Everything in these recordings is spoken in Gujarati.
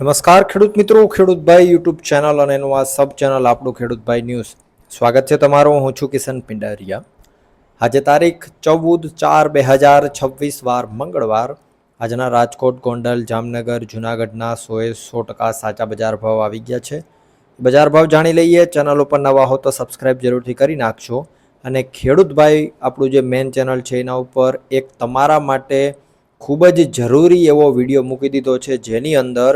નમસ્કાર ખેડૂત મિત્રો, ખેડૂતભાઈ યુટ્યુબ ચેનલ અને એનું આ સબ ચેનલ આપણું ખેડૂતભાઈ ન્યૂઝ. સ્વાગત છે તમારું. હું છું કિશન પિંડારિયા. આજે તારીખ 14/4/2026 વાર મંગળવાર. આજના રાજકોટ, ગોંડલ, જામનગર, જૂનાગઢના 100% સાચા બજાર ભાવ આવી ગયા છે. બજાર ભાવ જાણી લઈએ. ચેનલ ઉપર નવા હો તો સબસ્ક્રાઈબ જરૂરથી કરી નાખજો. અને ખેડૂતભાઈ આપણું જે મેઇન ચેનલ છે એના ઉપર એક તમારા માટે ખૂબ જ જરૂરી એવો વિડીયો મૂકી દીધો છે, જેની અંદર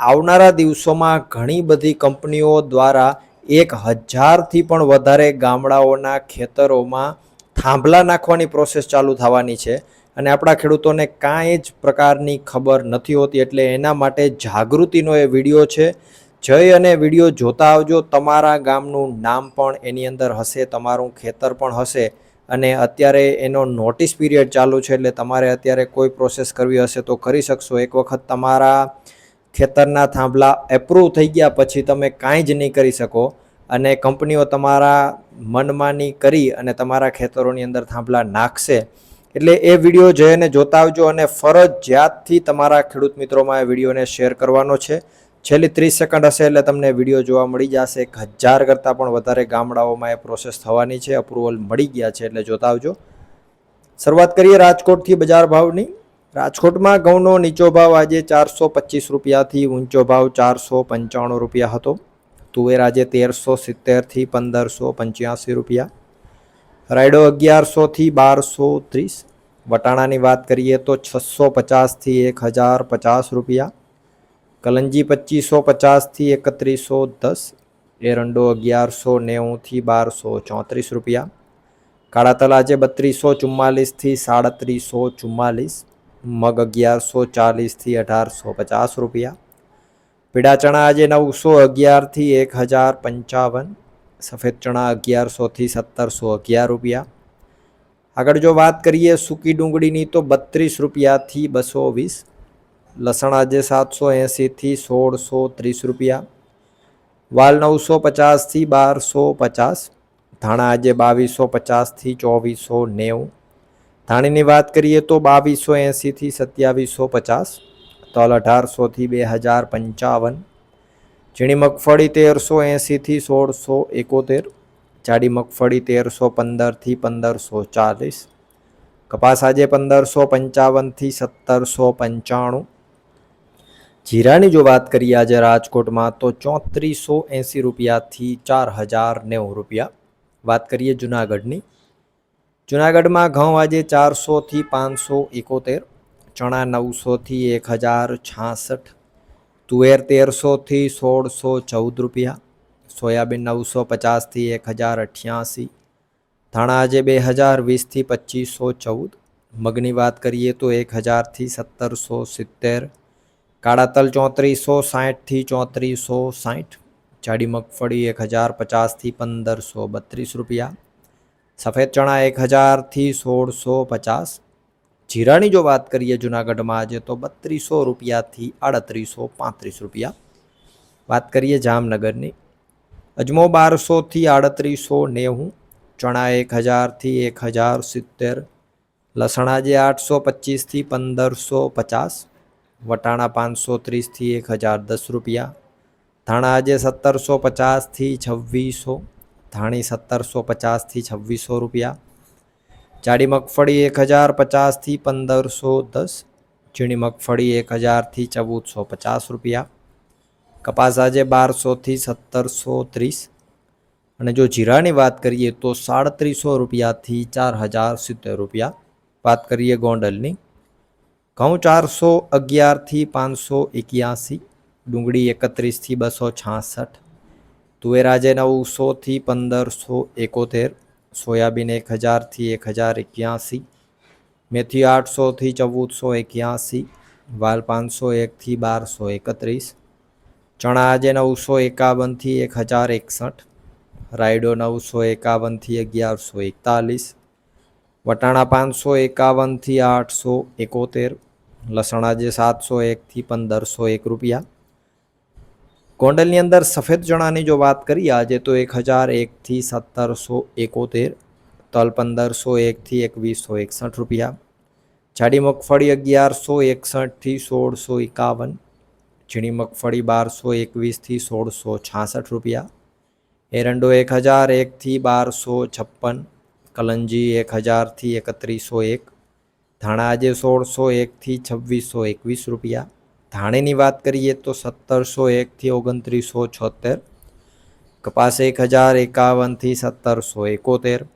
આવનારા દિવસોમાં ઘણી બધી કંપનીઓ દ્વારા 1000થી પણ વધારે ગામડાઓના ખેતરોમાં થાંભલા નાખવાની પ્રોસેસ ચાલુ થવાની છે. અને આપણા ખેડૂતોને કાંઈ જ પ્રકારની ખબર નથી હોતી, એટલે એના માટે જાગૃતિનો એ વિડીયો છે. જઈ અને વિડીયો જોતા આવજો. તમારા ગામનું નામ પણ એની અંદર હશે, તમારું ખેતર પણ હશે. અને અત્યારે એનો નોટિસ પીરિયડ ચાલુ છે, એટલે તમારે અત્યારે કોઈ પ્રોસેસ કરવી હશે તો કરી શકશો. એક વખત તમારા ખેતરના થાંભલા એપ્રૂવ થઈ ગયા પછી તમે કાંઈ જ નહીં કરી શકો, અને કંપનીઓ તમારા મનમાની કરી અને તમારા ખેતરોની અંદર થાંભલા નાખશે. એટલે એ વિડીયો જઈને જોતા આવજો, અને ફરજિયાતથી તમારા ખેડૂત મિત્રોમાં એ વિડીયોને શેર કરવાનો છે. છેલ્લી 30 સેકન્ડ હશે એટલે તમને વિડીયો જોવા મળી જશે. 1000 કરતાં પણ વધારે ગામડાઓમાં એ પ્રોસેસ થવાની છે. અપ્રુવલ મળી ગયા છે, એટલે જોતા આવજો. શરૂઆત કરીએ રાજકોટથી બજાર ભાવની. રાજકોટમાં ઘઉંનો નીચો ભાવ આજે 425 રૂપિયાથી ઊંચો ભાવ 495 રૂપિયા હતો. તુવેર આજે 1370થી 1585 રૂપિયા. રાયડો 1100થી 1230. વટાણાની વાત કરીએ તો 650થી 1050 રૂપિયા. કલંજી 2550થી 3110. એરંડો 1190થી 1234 રૂપિયા. કાળા તલ આજે 3244થી 3744. મગ 1140થી 1850 રૂપિયા. પીળા ચણા આજે 911થી 1055. સફેદ ચણા 1100થી 1711 રૂપિયા. આગળ જો વાત કરીએ સૂકી ડુંગળીની તો 32 રૂપિયાથી 220. લસણ આજે 780થી 1630 રૂપિયા. વાલ 950થી 1250. ધાણા આજે 2250થી 2490. ધાણીની વાત કરીએ તો 2280થી 2750. તલ 1800થી 2055. ઝીણી મગફળી 1380થી 1671. જાડી મગફળી 1315થી 1540. કપાસ આજે 1555થી 1795. જીરાની જો વાત કરીએ આજે રાજકોટમાં તો 3480 રૂપિયાથી 4090 રૂપિયા. વાત કરીએ જૂનાગઢની. જૂનાગઢમાં ઘઉં આજે 400થી 571. ચણા 900થી 1066. તુવેર 1300થી 1614 રૂપિયા. સોયાબીન 950થી 1088. ધાણા આજે 2020થી 2514. મગની વાત કરીએ તો 1000થી 1770. કાળા તલ 3460થી 3460. જાડી મગફળી 1050થી 1532 રૂપિયા. સફેદ ચણા 1000થી 1650. જીરાની જો વાત કરીએ જૂનાગઢમાં આજે તો 3200 રૂપિયાથી 3835 રૂપિયા. વાત કરીએ જામનગરની. અજમો 1200થી 3890. ચણા 1000થી 1070. લસણ આજે 825થી 1550. વટાણા 530થી 1010 રૂપિયા. ધાણા આજે 1750થી 2600. ધાણી 1750થી 2600 રૂપિયા. જાડી મગફળી 1050થી 1510. ઝીણી મગફળી 1000થી 1450 રૂપિયા. કપાસ આજે 1200થી 1730. અને જો જીરાની વાત કરીએ તો 3700 રૂપિયાથી 4070 રૂપિયા. વાત કરીએ ગોંડલની. ઘઉં 411થી 581. ડુંગળી 31થી 266. તુવેર આજે 900થી 1571. સોયાબીન 1000થી 1081. મેથી 800થી 1481. વાલ 501થી 1231. ચણા આજે 951થી 1061. રાયડો 951થી 1141. વટાણા 551થી 871. લસણ આજે 701થી 1501 રૂપિયા. ગોંડલની અંદર સફેદ ચણાની જો વાત કરીએ આજે તો 1001થી 1771. તલ 1501થી 2161 રૂપિયા. જાડી મગફળી 1161થી 1651. ઝીણી મગફળી 1221થી 1666 રૂપિયા, એરંડો 1001થી 1256, કલંજી 1000થી 3101, ધાણા આજે 1601થી 2621 રૂપિયા, ધાણીની વાત કરીએ તો 1701થી 2976, કપાસ 1051થી 1771,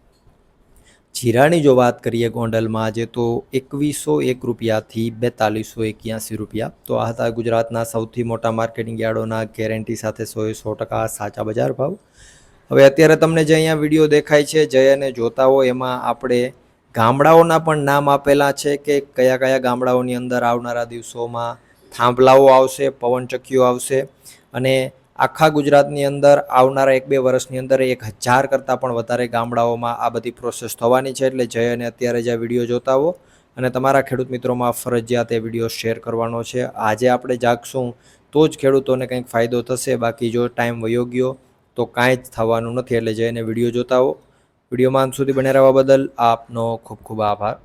જીરાની જો વાત કરીએ ગોંડલમાં આજે તો 2101 રૂપિયાથી 4281 રૂપિયા. તો આ હતા ગુજરાતના સૌથી મોટા માર્કેટિંગ યાર્ડોના ગેરંટી સાથે 100% સાચા બજાર ભાવ. હવે અત્યારે તમને જે અહીંયા વિડીયો દેખાય છે જય અને જોતા હોય એમાં આપણે ગામડાઓના પણ નામ આપેલા છે કે કયા કયા ગામડાઓની અંદર આવનારા દિવસોમાં થાંભલાઓ આવશે, પવનચક્કીઓ આવશે અને આખા ગુજરાતની અંદર આવનારા 1-2 વર્ષની અંદર 1000 કરતાં પણ વધારે ગામડાઓમાં આ બધી પ્રોસેસ થવાની છે. એટલે જય અને અત્યારે જે વિડીયો જોતા હો અને તમારા ખેડૂત મિત્રોમાં ફરજિયાત એ વિડીયો શેર કરવાનો છે. આજે આપણે જાગશું તો જ ખેડૂતોને કંઈક ફાયદો થશે, બાકી જો ટાઈમ વયો ગયો તો કાંઈ જ થવાનું નથી. એટલે જઈને વિડીયો જોતા હો. વિડીયોમાં અંત સુધી બને રહેવા બદલ આપનો ખૂબ ખૂબ આભાર.